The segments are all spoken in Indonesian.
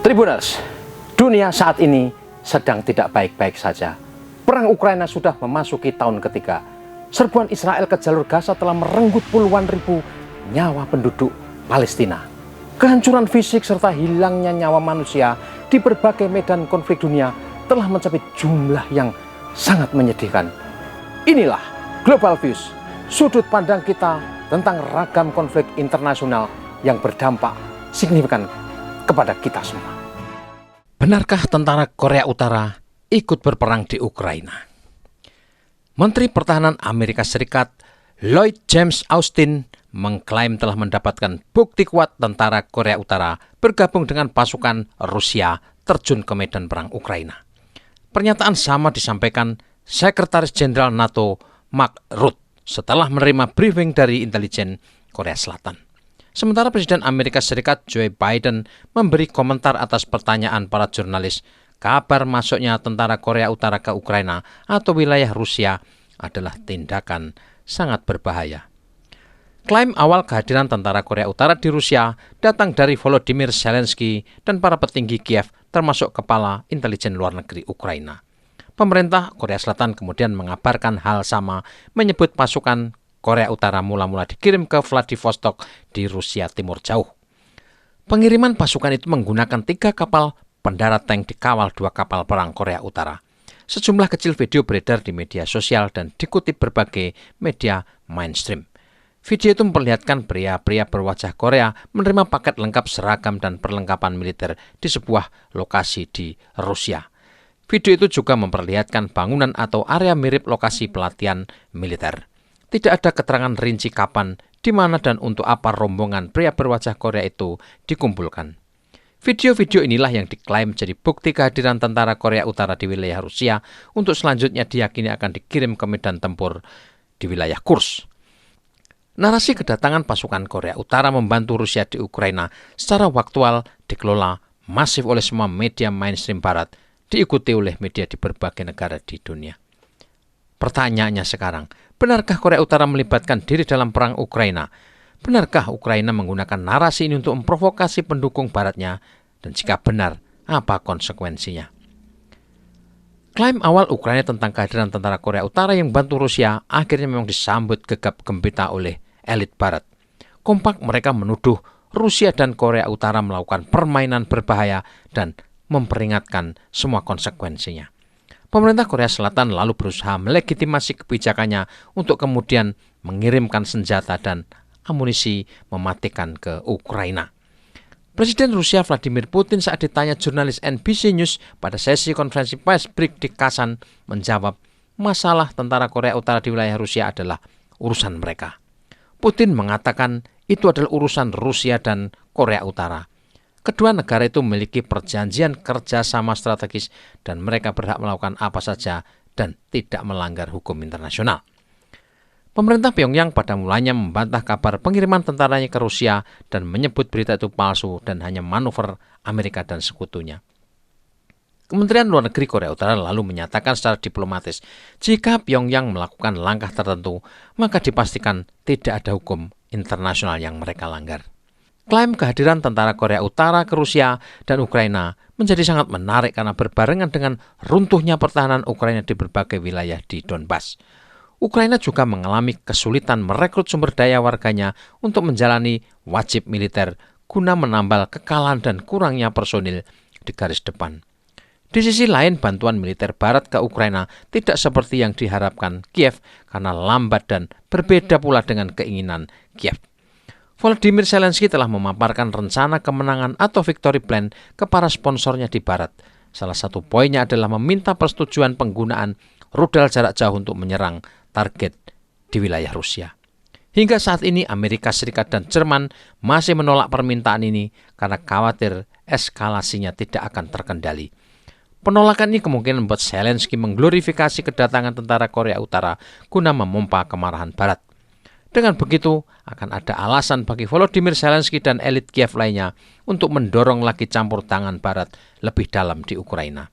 Tribuners, dunia saat ini sedang tidak baik-baik saja. Perang Ukraina sudah memasuki tahun ketiga. Serbuan Israel ke jalur Gaza telah merenggut puluhan ribu nyawa penduduk Palestina. Kehancuran fisik serta hilangnya nyawa manusia di berbagai medan konflik dunia telah mencapai jumlah yang sangat menyedihkan. Inilah Global Views, sudut pandang kita tentang ragam konflik internasional yang berdampak signifikan kepada kita semua. Benarkah tentara Korea Utara ikut berperang di Ukraina? Menteri Pertahanan Amerika Serikat Lloyd James Austin mengklaim telah mendapatkan bukti kuat tentara Korea Utara bergabung dengan pasukan Rusia terjun ke medan perang Ukraina. Pernyataan sama disampaikan Sekretaris Jenderal NATO Mark Rutte setelah menerima briefing dari intelijen Korea Selatan. Sementara Presiden Amerika Serikat Joe Biden memberi komentar atas pertanyaan para jurnalis, kabar masuknya tentara Korea Utara ke Ukraina atau wilayah Rusia adalah tindakan sangat berbahaya. Klaim awal kehadiran tentara Korea Utara di Rusia datang dari Volodymyr Zelensky dan para petinggi Kiev, termasuk kepala intelijen luar negeri Ukraina. Pemerintah Korea Selatan kemudian mengabarkan hal sama, menyebut pasukan Korea Utara mula-mula dikirim ke Vladivostok di Rusia Timur Jauh. Pengiriman pasukan itu menggunakan 3 kapal pendarat tank dikawal 2 kapal perang Korea Utara. Sejumlah kecil video beredar di media sosial dan dikutip berbagai media mainstream. Video itu memperlihatkan pria-pria berwajah Korea menerima paket lengkap seragam dan perlengkapan militer di sebuah lokasi di Rusia. Video itu juga memperlihatkan bangunan atau area mirip lokasi pelatihan militer. Tidak ada keterangan rinci kapan, di mana dan untuk apa rombongan pria berwajah Korea itu dikumpulkan. Video-video inilah yang diklaim jadi bukti kehadiran tentara Korea Utara di wilayah Rusia untuk selanjutnya diyakini akan dikirim ke medan tempur di wilayah Kursk. Narasi kedatangan pasukan Korea Utara membantu Rusia di Ukraina secara waktual dikelola masif oleh semua media mainstream Barat, diikuti oleh media di berbagai negara di dunia. Pertanyaannya sekarang, benarkah Korea Utara melibatkan diri dalam perang Ukraina? Benarkah Ukraina menggunakan narasi ini untuk memprovokasi pendukung Baratnya? Dan jika benar, apa konsekuensinya? Klaim awal Ukraina tentang kehadiran tentara Korea Utara yang bantu Rusia akhirnya memang disambut gegap gempita oleh elit Barat. Kompak mereka menuduh Rusia dan Korea Utara melakukan permainan berbahaya dan memperingatkan semua konsekuensinya. Pemerintah Korea Selatan lalu berusaha melegitimasi kebijakannya untuk kemudian mengirimkan senjata dan amunisi mematikan ke Ukraina. Presiden Rusia Vladimir Putin saat ditanya jurnalis NBC News pada sesi konferensi pers BRIC di Kazan menjawab, masalah tentara Korea Utara di wilayah Rusia adalah urusan mereka. Putin mengatakan itu adalah urusan Rusia dan Korea Utara. Kedua negara itu memiliki perjanjian kerjasama strategis dan mereka berhak melakukan apa saja dan tidak melanggar hukum internasional. Pemerintah Pyongyang pada mulanya membantah kabar pengiriman tentaranya ke Rusia dan menyebut berita itu palsu dan hanya manuver Amerika dan sekutunya. Kementerian Luar Negeri Korea Utara lalu menyatakan secara diplomatis, jika Pyongyang melakukan langkah tertentu, maka dipastikan tidak ada hukum internasional yang mereka langgar. Klaim kehadiran tentara Korea Utara ke Rusia dan Ukraina menjadi sangat menarik karena berbarengan dengan runtuhnya pertahanan Ukraina di berbagai wilayah di Donbas. Ukraina juga mengalami kesulitan merekrut sumber daya warganya untuk menjalani wajib militer guna menambal kekalahan dan kurangnya personil di garis depan. Di sisi lain, bantuan militer Barat ke Ukraina tidak seperti yang diharapkan Kiev karena lambat dan berbeda pula dengan keinginan Kiev. Volodymyr Zelensky telah memaparkan rencana kemenangan atau victory plan ke para sponsornya di Barat. Salah satu poinnya adalah meminta persetujuan penggunaan rudal jarak jauh untuk menyerang target di wilayah Rusia. Hingga saat ini Amerika Serikat dan Jerman masih menolak permintaan ini karena khawatir eskalasinya tidak akan terkendali. Penolakan ini kemungkinan membuat Zelensky mengglorifikasi kedatangan tentara Korea Utara guna memompa kemarahan Barat. Dengan begitu, akan ada alasan bagi Volodymyr Zelensky dan elit Kiev lainnya untuk mendorong lagi campur tangan Barat lebih dalam di Ukraina.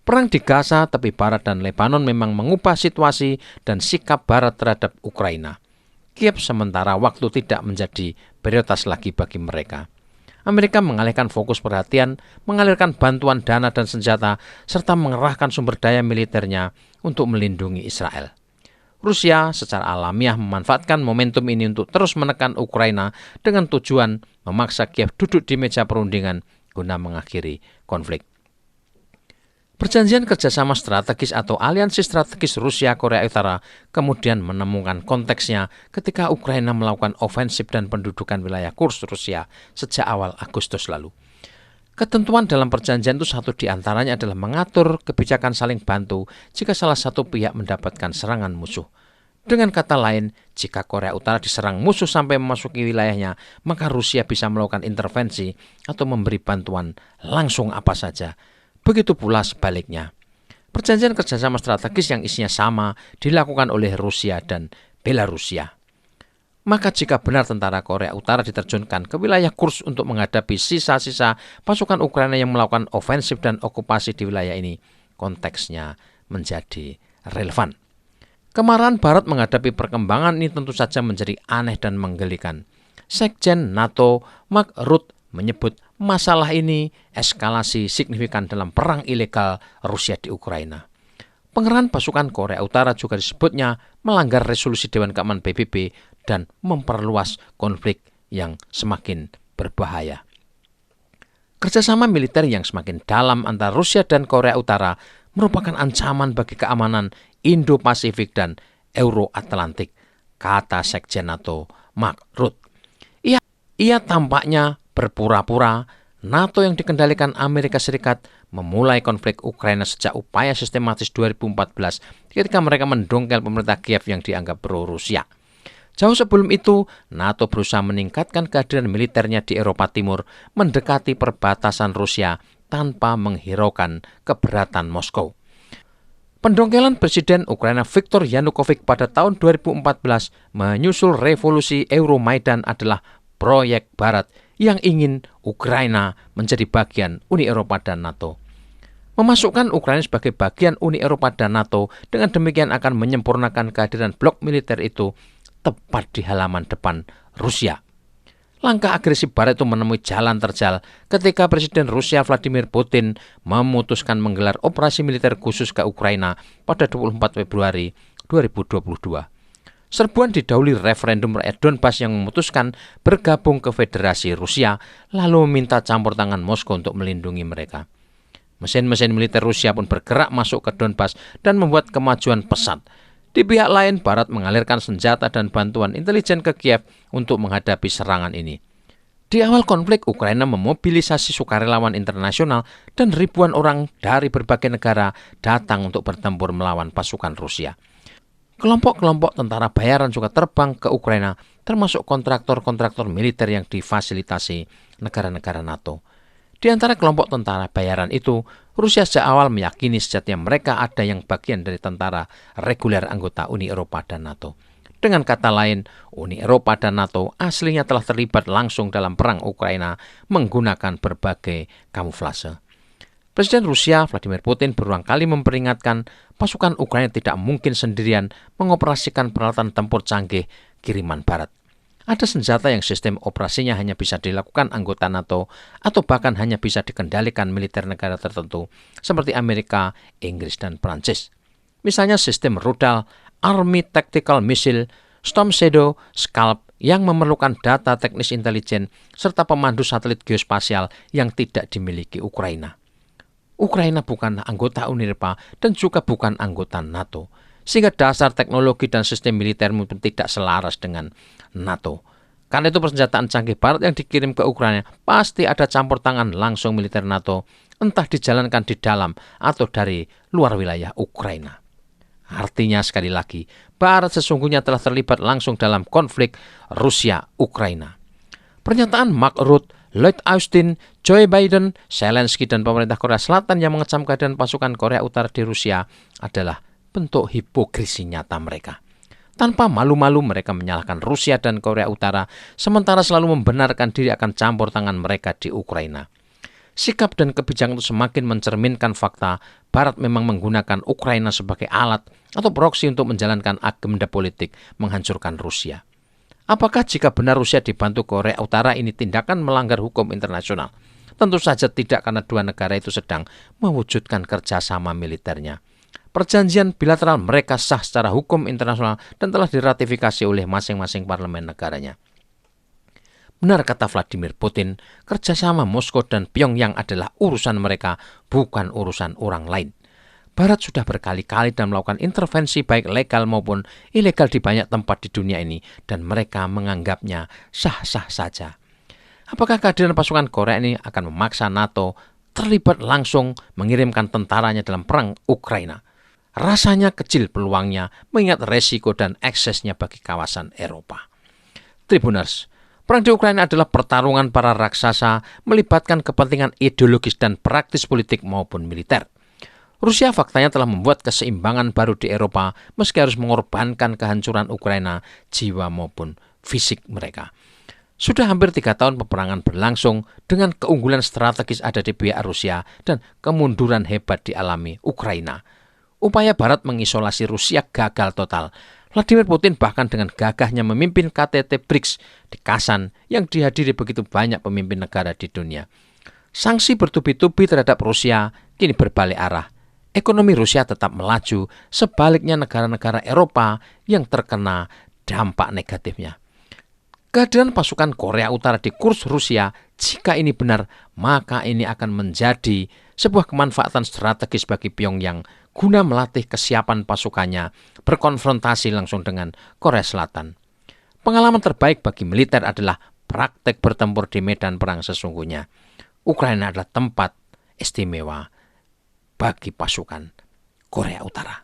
Perang di Gaza, tepi Barat dan Lebanon memang mengubah situasi dan sikap Barat terhadap Ukraina. Kiev sementara waktu tidak menjadi prioritas lagi bagi mereka. Amerika mengalihkan fokus perhatian, mengalirkan bantuan dana dan senjata, serta mengerahkan sumber daya militernya untuk melindungi Israel. Rusia secara alamiah memanfaatkan momentum ini untuk terus menekan Ukraina dengan tujuan memaksa Kiev duduk di meja perundingan guna mengakhiri konflik. Perjanjian kerjasama strategis atau aliansi strategis Rusia-Korea Utara kemudian menemukan konteksnya ketika Ukraina melakukan ofensif dan pendudukan wilayah Kursk Rusia sejak awal Agustus lalu. Ketentuan dalam perjanjian itu satu di antaranya adalah mengatur kebijakan saling bantu jika salah satu pihak mendapatkan serangan musuh. Dengan kata lain, jika Korea Utara diserang musuh sampai memasuki wilayahnya, maka Rusia bisa melakukan intervensi atau memberi bantuan langsung apa saja. Begitu pula sebaliknya. Perjanjian kerjasama strategis yang isinya sama dilakukan oleh Rusia dan Belarusia. Maka jika benar tentara Korea Utara diterjunkan ke wilayah Kursk untuk menghadapi sisa-sisa pasukan Ukraina yang melakukan ofensif dan okupasi di wilayah ini, konteksnya menjadi relevan. Kemarahan Barat menghadapi perkembangan ini tentu saja menjadi aneh dan menggelikan. Sekjen NATO Mark Rutte menyebut masalah ini eskalasi signifikan dalam perang ilegal Rusia di Ukraina. Pengerahan pasukan Korea Utara juga disebutnya melanggar resolusi Dewan Keamanan PBB dan memperluas konflik yang semakin berbahaya. Kerjasama militer yang semakin dalam antara Rusia dan Korea Utara merupakan ancaman bagi keamanan Indo-Pasifik dan Euro-Atlantik, kata Sekjen NATO Mark Rutte. Ia tampaknya berpura-pura NATO yang dikendalikan Amerika Serikat memulai konflik Ukraina sejak upaya sistematis 2014 ketika mereka mendongkel pemerintah Kiev yang dianggap pro-Rusia. Jauh sebelum itu, NATO berusaha meningkatkan kehadiran militernya di Eropa Timur mendekati perbatasan Rusia tanpa menghiraukan keberatan Moskow. Pendongkelan Presiden Ukraina Viktor Yanukovych pada tahun 2014 menyusul revolusi Euromaidan adalah proyek Barat yang ingin Ukraina menjadi bagian Uni Eropa dan NATO. Memasukkan Ukraina sebagai bagian Uni Eropa dan NATO dengan demikian akan menyempurnakan kehadiran blok militer itu tepat di halaman depan Rusia. Langkah agresif Barat itu menemui jalan terjal ketika Presiden Rusia Vladimir Putin memutuskan menggelar operasi militer khusus ke Ukraina pada 24 Februari 2022. Serbuan didahului referendum rakyat Donbas yang memutuskan bergabung ke Federasi Rusia, lalu meminta campur tangan Moskow untuk melindungi mereka. Mesin-mesin militer Rusia pun bergerak masuk ke Donbas dan membuat kemajuan pesat. Di pihak lain, Barat mengalirkan senjata dan bantuan intelijen ke Kiev untuk menghadapi serangan ini. Di awal konflik, Ukraina memobilisasi sukarelawan internasional dan ribuan orang dari berbagai negara datang untuk bertempur melawan pasukan Rusia. Kelompok-kelompok tentara bayaran juga terbang ke Ukraina, termasuk kontraktor-kontraktor militer yang difasilitasi negara-negara NATO. Di antara kelompok tentara bayaran itu, Rusia sejak awal meyakini sejatinya mereka ada yang bagian dari tentara reguler anggota Uni Eropa dan NATO. Dengan kata lain, Uni Eropa dan NATO aslinya telah terlibat langsung dalam perang Ukraina menggunakan berbagai kamuflase. Presiden Rusia Vladimir Putin berulang kali memperingatkan pasukan Ukraina tidak mungkin sendirian mengoperasikan peralatan tempur canggih kiriman Barat. Ada senjata yang sistem operasinya hanya bisa dilakukan anggota NATO atau bahkan hanya bisa dikendalikan militer negara tertentu seperti Amerika, Inggris, dan Prancis. Misalnya sistem rudal, Army Tactical Missile, Storm Shadow, Scalp yang memerlukan data teknis intelijen serta pemandu satelit geospasial yang tidak dimiliki Ukraina. Ukraina bukan anggota Uni Eropa dan juga bukan anggota NATO, sehingga dasar teknologi dan sistem militer pun tidak selaras dengan NATO. Karena itu persenjataan canggih Barat yang dikirim ke Ukraina pasti ada campur tangan langsung militer NATO, entah dijalankan di dalam atau dari luar wilayah Ukraina. Artinya sekali lagi, Barat sesungguhnya telah terlibat langsung dalam konflik Rusia-Ukraina. Pernyataan Mark Rutte, Lloyd Austin, Joe Biden, Zelensky, dan pemerintah Korea Selatan yang mengecam keadaan pasukan Korea Utara di Rusia adalah bentuk hipokrisi nyata mereka. Tanpa malu-malu mereka menyalahkan Rusia dan Korea Utara, sementara selalu membenarkan diri akan campur tangan mereka di Ukraina. Sikap dan kebijakan itu semakin mencerminkan fakta Barat memang menggunakan Ukraina sebagai alat atau proksi untuk menjalankan agenda politik menghancurkan Rusia. Apakah jika benar Rusia dibantu Korea Utara ini tindakan melanggar hukum internasional? Tentu saja tidak, karena dua negara itu sedang mewujudkan kerjasama militernya. Perjanjian bilateral mereka sah secara hukum internasional dan telah diratifikasi oleh masing-masing parlemen negaranya. Benar kata Vladimir Putin, kerjasama Moskow dan Pyongyang adalah urusan mereka, bukan urusan orang lain. Barat sudah berkali-kali dan melakukan intervensi baik legal maupun ilegal di banyak tempat di dunia ini, dan mereka menganggapnya sah-sah saja. Apakah kehadiran pasukan Korea ini akan memaksa NATO terlibat langsung mengirimkan tentaranya dalam perang Ukraina? Rasanya kecil peluangnya mengingat resiko dan aksesnya bagi kawasan Eropa. Tribuners, perang di Ukraina adalah pertarungan para raksasa melibatkan kepentingan ideologis dan praktis politik maupun militer. Rusia faktanya telah membuat keseimbangan baru di Eropa meski harus mengorbankan kehancuran Ukraina, jiwa maupun fisik mereka. Sudah hampir 3 tahun peperangan berlangsung dengan keunggulan strategis ada di pihak Rusia dan kemunduran hebat dialami Ukraina. Upaya Barat mengisolasi Rusia gagal total. Vladimir Putin bahkan dengan gagahnya memimpin KTT BRICS di Kasan yang dihadiri begitu banyak pemimpin negara di dunia. Sanksi bertubi-tubi terhadap Rusia kini berbalik arah. Ekonomi Rusia tetap melaju, sebaliknya negara-negara Eropa yang terkena dampak negatifnya. Kehadiran pasukan Korea Utara di kurs Rusia, jika ini benar, maka ini akan menjadi sebuah kemanfaatan strategis bagi Pyongyang guna melatih kesiapan pasukannya berkonfrontasi langsung dengan Korea Selatan. Pengalaman terbaik bagi militer adalah praktek bertempur di medan perang sesungguhnya. Ukraina adalah tempat istimewa bagi pasukan Korea Utara.